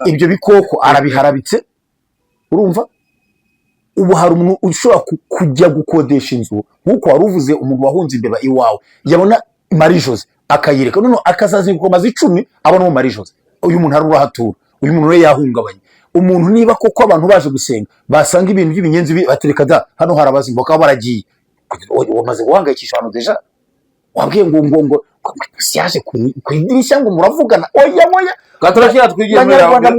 ibyo bikoko arabiharabitse, urumva. Ubu hari umuntu ushobora kujya gukodesha inzu nk'uko wari uvuze, umuntu wahunze imbeba iwawe yabona Marie Jose akayireka, noneho akazazinguka amazi 10 abona Marie Jose. Uyu muntu ari urahatura, uyu muntu we yahungabanye. Umuntu niba koko abantu baje gusenga basanga ibintu by'ibinyenzi batereka da hano harabazimba bakaba baragiye, wamaze guhangayikisha abantu deja, wabwiye ngo yaje ku idirishya ngo muravugana. Oya gaturashira twigiye byumva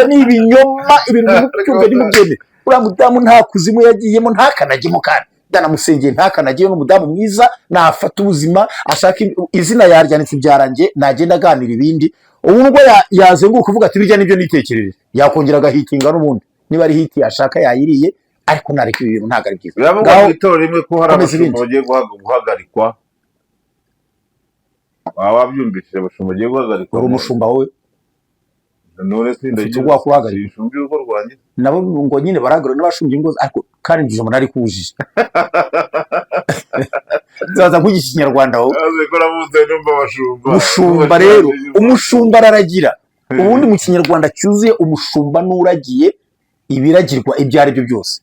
ni ibinyoma, ibintu byumva ni mubyeme. Uriya mudamu nta kuzimu yagiyemo, nta kanagimo kandi ndanamusengeye nta kanagiye. N'umudamu mwiza, nafata ubuzima ashaka izina yaryanditse byarangiye, nagenda aganira ibindi. Ubu nubwo yazenguka kuvuga ati birya nibyo nitekereje, yakongera agahitinga n'ubundi niba ari hiti yashaka yayiriye, ariko nareka ibi bintu ntabwo ari byiza. Biravuga mu itorero rimwe ko hari abashumba bagiye guhagarikwa. Wabyumvise abashumba bagiye guhagarikwa. Uri umushumba wowe? None se ndagiye guhagarika ishumbi uko rwanjye nabo ngo nyine baragarura n'abashumbye ngo ariko kandi ndije umuntu ari kujije. Zaza kugisha Ikinyarwanda wowe. Ko navuze numva abashumba. Umushumba rero, umushumba araragira. Ubundi mu Kinyarwanda cyuzuye umushumba n'uragiye ibiragirwa ibyo ari byo byose.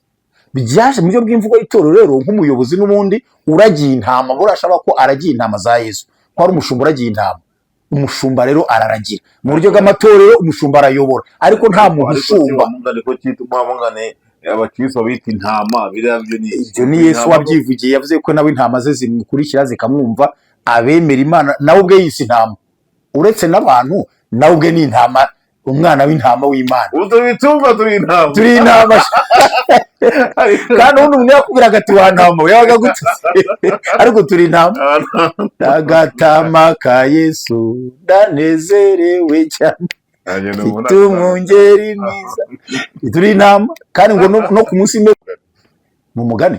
Byaje mu byo bw'imvugo y'itorero rero, nk'umuyobozi n'ubundi uragiye intama, burashaba ko aragiye intama za Yesu. Ko ari umushumba uragiye intama. Umushumba rero araragira. Mu buryo bw'amatorero umushumba arayobora, ariko nta muntu ushumba. Ko cyituma mungane abakristo bita intama, ibyo ni Yesu wabyivugiye, yavuze ko nawe intama ze zimukurikira zikamwumva. Abemera Imana nawe ubwe yise intama, uretse n'abantu nawe ubwe ni intama, umwana w'intama w'Imana. Utubitumva turi intama kandi umuntu yakubwiraga ati wa ntama we yabaga gutse, ariko turi intama. Agatama ka Yesu ndanezerewe cyane, tumwungeri mwiza. Turi intama kandi ngo no ku munsi mu mugani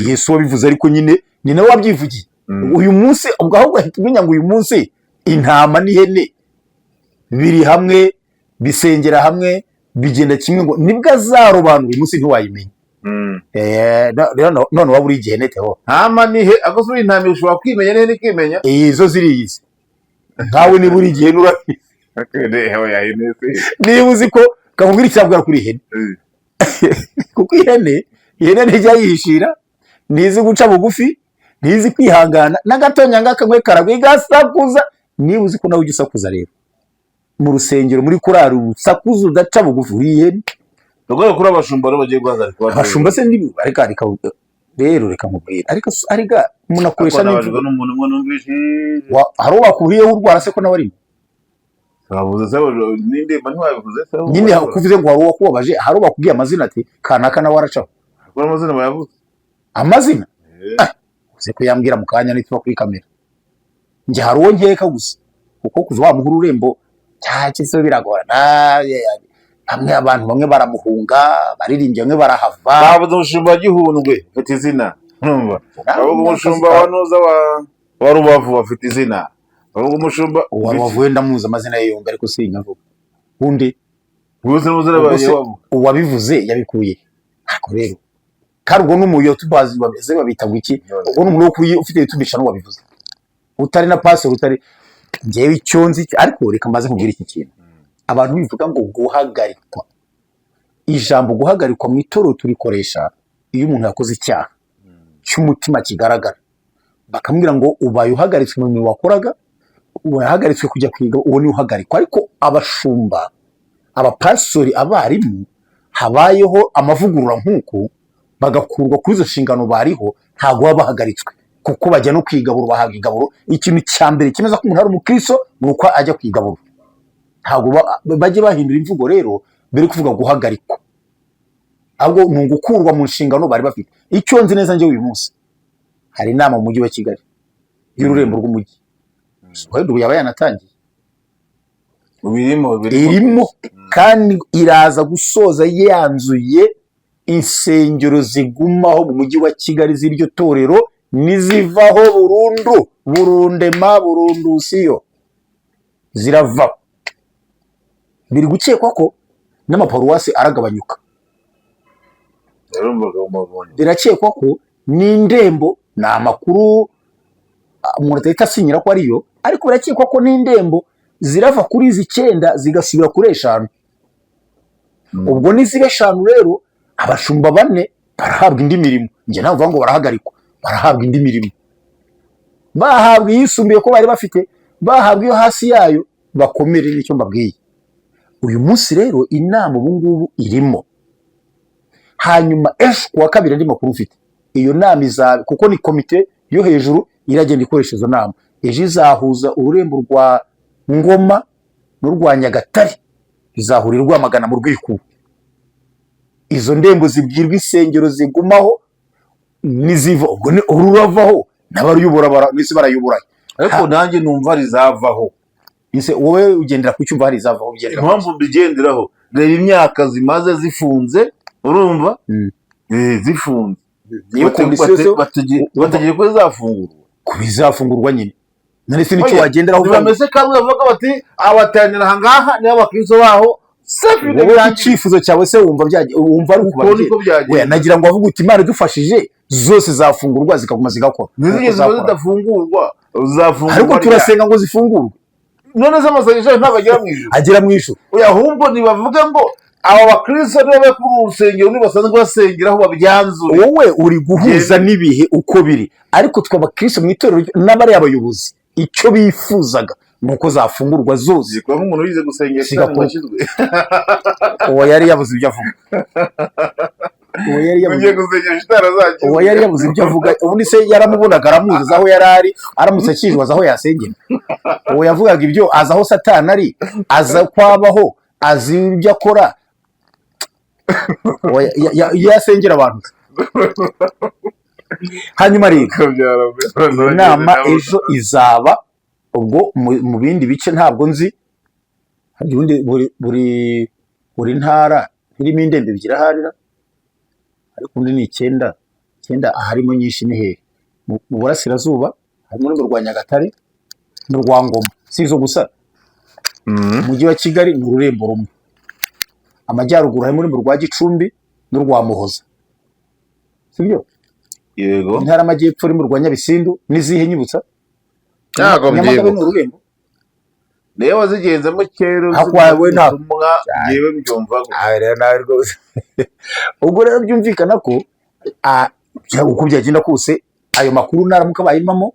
Yesu wabivuze, ariko nyine ni nawe wabyivugiye. Uyu munsi ubwo ahubwo ahita umenya ngo uyu munsi intama n'ihene biri hamwe, bisengera hamwe, bigenda kimwe, ngo nibwo azarobanura. Uyu munsi ntiwayimenya. None waba uri igihene teho ntama nihe agosura intama ushobora kwimenya n'ihene ikimenya. Izo ziriyizi nkawe niba uri igihene urabizi. Niba uzi ko kakubwira icyabwira kuri ihene, kuko ihene ntijya yihishira, ntizi guca bugufi, ntizi kwihangana na gatonya ngakanywe karagwe igasakuza. Niba uzi ko nawe ujya usakuza rero mu rusengero muri kurari usakuza udaca bugufi, uri ihene. Rugero kuri abashumba rero bagiye guhagarika. Abashumba se ndi ariko rero reka nkubwira, ariko umuntu akoresha n'imvugo n'umuntu umwe numvise hari wakuriyeho urwara se ko nawe arimo. Bavuze se ninde mani wabivuze se nyine kuvuze ngo hari uwakubabaje, hari ubakubwiye amazina ati kanaka nawe waracaho. Akora amazina bayavuze amazina uze kuyambwira mu kanya nitwa kuri kamera. Nje hari uwo nkeka gusa kuko kuza wa muhuru urembo cyacyo biragorana. Hamwe abantu bamwe baramuhunga, baririmbye bamwe barahava. Bavuze umushumba Gihundwe ufite izina, urumva. Bavuga umushumba wa Noza wa Rubavu bafite izina. Bavuga umushumba wa Rubavu wenda muzi amazina ye yombi, ariko sinyavuga. Undi Bose muzira bayo uwabivuze yabikuye. Ako rero karubwo n'umuyo tubazi babeze babita gwiki, ubwo n'umuntu wo kuri ufite YouTube channel wabivuze. Utari na pastor utari ngewe icyonzi, ariko reka maze kubwira iki kintu. Abantu bivuga ngo guhagarikwa, ijambo guhagarikwa mu itorero turikoresha iyo umuntu yakoze icyaha cy'umutima kigaragara, bakamubwira ngo ubaye uhagaritswe mu mirimo wakoraga, uhagaritswe kujya kwiga, uwo ni uhagarikwa. Ariko abashumba, abapastori, abarimu habayeho amavugurura nk'uko bagakurwa kuri izo nshingano bariho, ntago baba bahagaritswe kuko bajya no kwigabura, bahabwa igaburo. Ikintu cya mbere kimeza ko umuntu ari umukristo ni uko ajya kwigabura. Ntago bajye bahindura imvugo rero bere kuvuga guhagarikwa, ahubwo ni ugukurwa mu nshingano bari bafite. Icyo nzi neza njye uyu munsi hari inama mu mujyi wa Kigali y'ururembo rw'umujyi, wenda ubu yaba yanatangiye. irimo kandi iraza gusoza yanzuye insengero zigumaho mu mujyi wa Kigali z'iryo torero nizivaho burundu, burundema burundusiyo zirava. Biri gukekwa ko n'amaparuwasi aragabanyuka. Birakekwa ko n'indembo, ni amakuru umuntu atahita asinyira ko ariyo, ariko birakekwa ko n'indembo zirava kuri izi 9 zigasubira kuri 5. Ubwo nizibe 5 rero abashumba 4 barahabwa indi mirimo. Nje navuga ngo barahagarikwa, barahabwa indi mirimo, bahabwa yisumbuye ko bari bafite, bahabwa iyo hasi yayo bakomere. Nicyo mbabwiye. Uyu munsi rero inama ubu ngubu irimo. Hanyuma kuwa kabiri andi makuru ufite, iyo nama izabe, kuko ni komite yo hejuru iragenda ikoresha izo nama, ejo izahuza ururembo rwa Ngoma n'urwa Nyagatare, izahurira Rwamagana mu Rwikubo. Izo ndembo zibwirwa insengero zigumaho niziva, ubwo ni ururavaho n'abaruyobora nisi barayobora. Ariko nanjye numva rizavaho. Ise wowe ugendera ku cyumva hari izavaho bigendera. Impamvu bigenderaho, reba imyaka zimaze zifunze, urumva? Zifunze. Niyo kondisiyo bategeye ko zafungurwa. Kubizafungurwa nyine. Narese nicyo wagenderaho. Bameze kamwe bavuga bati abatanira hangaha ni abakristo baho. Wowe icyifuzo cyawe se wumva ari ukubaje. Nagira ngo avuga uti Imana idufashije zose zafungurwa zikaguma zigakora. Nizigeze zidafungurwa zafungurwa. Ariko turasenga ngo zifungurwe. None se amasengesho ntabwo agera mu ijuru. Agera mu ijuru. Oya, ahubwo nibavuge ngo aba bakristo niba ku rusengero nibasanzwe basengeraho babyanzure. Wowe uri guhuza n'ibihe uko biri, ariko twabakristo mu itorero n'abari abayobozi icyo bifuzaga nuko zafungurwa zose. Kwa umuntu wize gusengesha n'ashizwe. Uwo yari yabuze ibyo avuga. Uwo yari yabuze ibyo avuga. Ubundi se yaramubonaga aramuzi aho yarari, aramutse akijwaza aho yasengera. Uwo yavugaga ibyo aza aho Satani ari, aza kwabaho, azi ibyo akora. Yasengera abantu. Hanyuma rero inama ejo izaba, ubwo mu bindi bice ntabwo nzi. Buri ntara irimo indembe bigira harira, ariko undi ni 9 aharimo nyinshi ni hehe. Mu burasirazuba harimo n'urwa Nyagatare n'urwa Ngoma, si izo gusa. Umujyi wa Kigali ni ururembo rumwe. Amajyaruguru harimo n'urwa Gicumbi n'urwa Muhoza, sibyo? Yego. Intara amajyepfo irimo urwa Nyabisindu n'izihe nyibutsa. Nyamagabe ni ururembo. Niyo wazigenzemo kero hakwawe nta yewe byumva ngo ubwo rero byumvikana ko uko byagenda kose ayo makuru naramuka bayimamo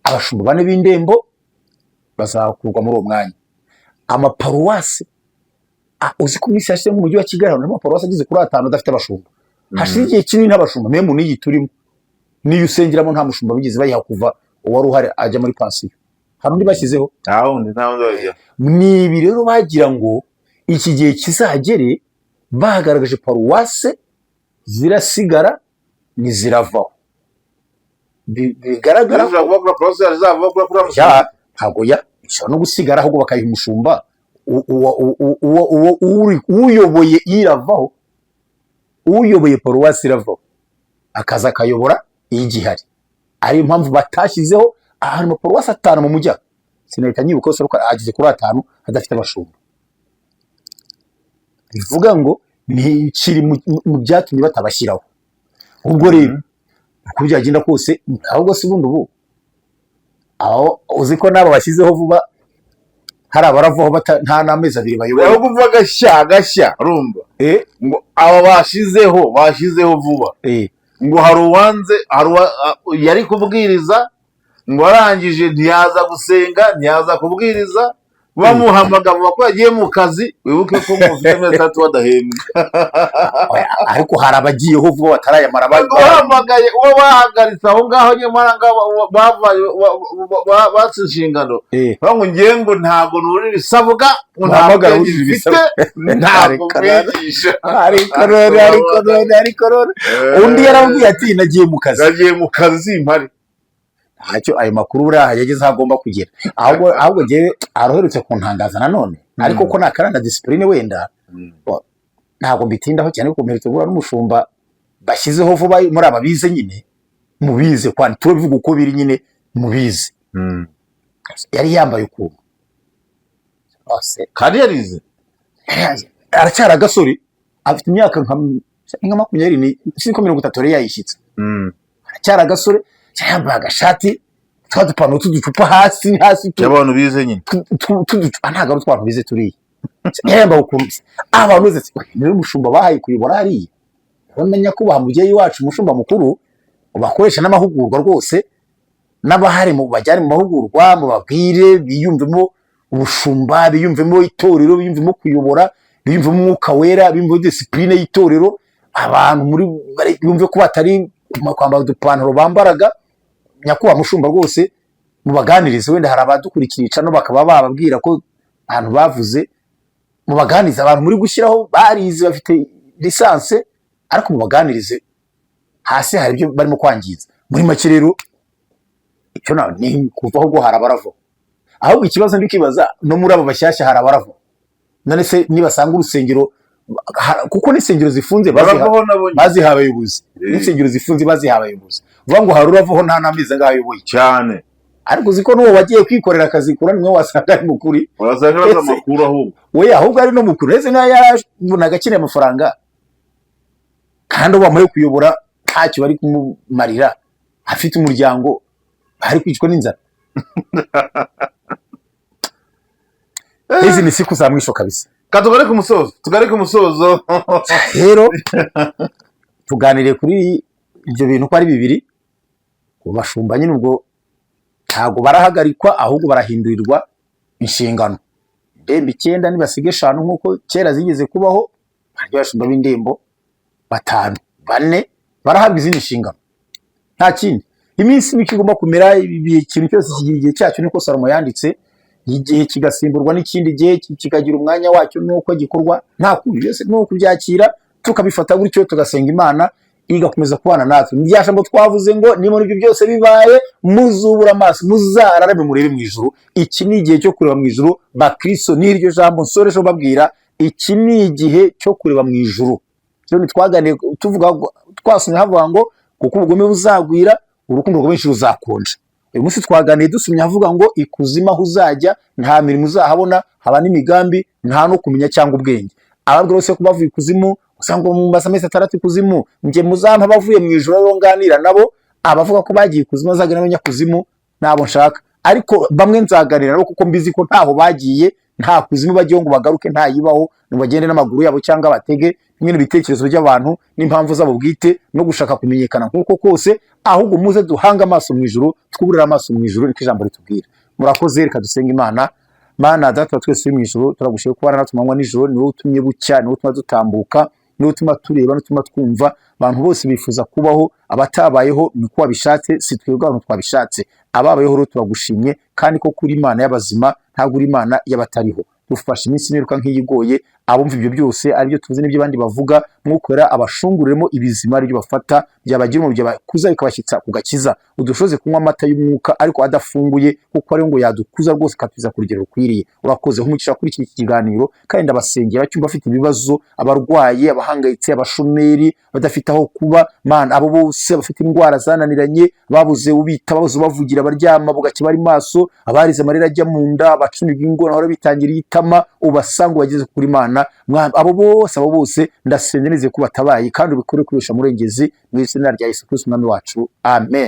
abashumba 4 b'indembo bazakurwa muri uwo mwanya. Amaparuwasi uzi ko misi yashe mu mujyi wa Kigali n'amaparuwasi agize kuri 5 adafite abashumba. Hashize igihe kinini n'abashumba memu n'iyi turimo niyo usengeramo nta mushumba bigeze bayiha kuva uwari uhari ajya muri pansiyo. Hari undi bashyizeho nibi rero bagira ngo iki gihe kizagere bagaragaje paruwase zirasigara niziravaho. Bigaragara ntabwo ishobora no gusigara ahubwo bakayiha umushumba uyoboye iravaho, uyoboye paruwasi iravaho akaza akayobora igihari. Ari impamvu batashyizeho ahantu amaparuwasi 5 mu mujyi. Sinahita nyibuka yose agize kuri 5 adafite abashumba. Bivuga ngo ni kiri mu byatumye batabashyiraho. Ubwo rero uko byagenda kose ahubwo si bundi ubu aho uzi ko nabo bashyizeho vuba hari abaravaho nta n'amezi 2 bayobora. Aho kuva gashya urumva ngo aba bashizeho vuba ngo hari uwanze yari kubwiriza ngo arangije ntiyaza gusenga ntiyaza kubwiriza bamuhamagara ko yagiye mu kazi. Wibuke ko mu mfite 3 badahembwa. Ariko hari abagiyeho vuba batarayamara bahamagaye uwo bahagaritse aho ngaho nyamara bavaye basishingano bango ngiye ngo ntago nuri bisavuga ngo ntahamagara uje bisabwa ntago kwigisha. ariko undi yarabwiye ati nagiye mu kazi impari ntacyo ayo makuru buriya yageze aho agomba kugera, ahubwo njyewe aroherutse kuntangaza nanone, ariko ko nakaranda disipurine wenda ntabwo mbitindaho cyane, kuko mperutse guhura n'umushumba bashyizeho vuba muri aba bize nyine, mubize kwani turabivuga uko biri nyine mubize. Yari yambaye ukuntu kandi yarize, aracyari agasore, afite imyaka nka 20 siko 30 yari yayishyitse, aracyari agasore, yambaye agashati twadupano tuducupa hasi y'abantu bize nyine tuducupa, ntabwo ari utwantu bize turiye, yambaye ukuntu abantu bose niwe mushumba bahaye kuyibora hariya. Bamenya ko bahamugeye iwacu umushumba mukuru bakoresha n'amahugurwa rwose, n'abahari mu bajyane mu mahugurwa mu babwire biyumvemo ubushumba, biyumvemo itorero, biyumvemo kuyobora, biyumvemo umwuka wera, biyumvemo disipline y'itorero, abantu muri bumve ko batari kwambara udupantaro bambaraga. Nyakuba mushumba rwose mubaganirize, wenda hari abadukurikirisha no bakaba bababwira ko abantu bavuze, mubaganirize abantu muri gushyiraho barize bafite lisanse, ariko mubaganirize hasi hari ibyo barimo kwangiza. Muri make rero icyo ni kuvaho ngo harabaravo, ahubwo ikibazo ndikibaza no muri abo bashyashya harabaravo. None se nibasanga urusengero, kuko n'isengero zifunze bazihaye abayobozi, n'isengero zifunze bazihaye abayobozi, vuga ngo haruravaho nta nameze ngaho ayoboye cyane, ariko uziko n'uwo wagiye kwikorera akazi kura nimwe wasanga ari mukuri, wasanga ari amakuru ahubwo we ahubwo ari no mukuru. Ese nayo yarabonaga akeneye amafaranga, kandi ubu bamuye kuyobora ntacyo bari kumumarira, afite umuryango bari kwicwa n'inzara. Hizi ni siku za mwisho kabisa. Tugareke umusozo rero tuganiriye kuri ibyo bintu ko ari bibiri, ku bashumba nyine ubwo ntago barahagarikwa, ahubwo barahindurirwa inshingano. Ndembe 9 nibasige 5 nkuko kera zigeze kubaho, baryo bashumba b'indembo 5 4 barahabwa izindi nshingano, nta kindi. Iminsi mikigomba kumera ikintu cyose kigiye cyacu, niko Salomo yanditse, igihe kigasimburwa n'ikindi gihe kikagira umwanya wacyo nuko gikorwa, nta kundi byose no kubyakira tukabifata gutyo, tugasenga Imana igakomeza kubana natwe. Ndyashambo twavuze ngo ni muri ibyo byose bibaye muzubura amaso muzararabe murebe mu ijuru. Iki ni igihe cyo kureba mu ijuru bakristo, n'iryo jambo nsoreje babwira, iki ni igihe cyo kureba mu ijuru. Cyo nitwaganiye tuvuga twasomye havuga ngo kuko ubugome buzagwira, urukundo rw'benshi ruzakonja. Uyu munsi twaganiye dusomye havuga ngo ikuzima aho uzajya nta mirimo uzahabona, haba n'imigambi nta no kumenya cyangwa ubwenge. Ababwira bose ko bavuye ikuzimu, usanga mu masamesi 6 ikuzimu, nge muzampa bavuye mu ijuru rero nganira nabo, abavuga ko bagiye ikuzimu azagana n'abanyakuzimu nabo nshaka, ariko bamwe nzaganira nabo kuko mbizi ko ntaho bagiye, nta kuzimu bagiye ngo bagaruke, nta yibaho, bagende n'amaguru yabo cyangwa batege bimwe n'ibitekerezo by'abantu n'impamvu zabo bwite no gushaka kumenyekana nkuko kose, ahubwo muze duhanga amaso mu ijuru, twuburira amaso mu ijuru, niko ijambo ritubwira. Murakoze, reka dusenga Imana. Mana data twese mu ijuru, turagushye kubana natumanywa n'ijuru, niwe utumye bucya, niwe utuma dutambuka, niwe utuma tureba, niwe utuma twumva. Abantu bose bifuza kubaho, abatabayeho niko wabishatse, si twebwe abantu twabishatse. Ababayeho rero turagushimye, kandi ko kuri Imana y'abazima, ntabwo uri Imana y'abatariho. Dufashe iminsi niruka nk'iyigoye, abumva ibyo byose ari byo tuvuze n'ibyo bandi bavuga, mwukorera abashunguremo ibizima ari byo bafata, byabagira mu byo bakuza bikabashyitsa kugakiza. Udushoze kunywa amata y'umwuka ariko adafunguye, kuko ari ngo yadukuza rwose katuza ku rugero rukwiriye. Urakoze umugisha kuri iki kiganiro, kandi ndabasengera cyumva afite ibibazo, abarwaye, abahangayitse, abashomeri, badafite aho kuba, Mana abo bose bafite indwara zananiranye, babuze ubita, babuze bavugira, baryama bugaki bari maso, abarize amarira ajya mu nda, bacunirwa ingona aho bitangiriye itama, ubasanga bageze kuri Mana. Abo bose ndasenze neze ko batabaye, kandi ubikore kubesha murengezi mu izina rya Yesu Kristo umwami wacu, amen.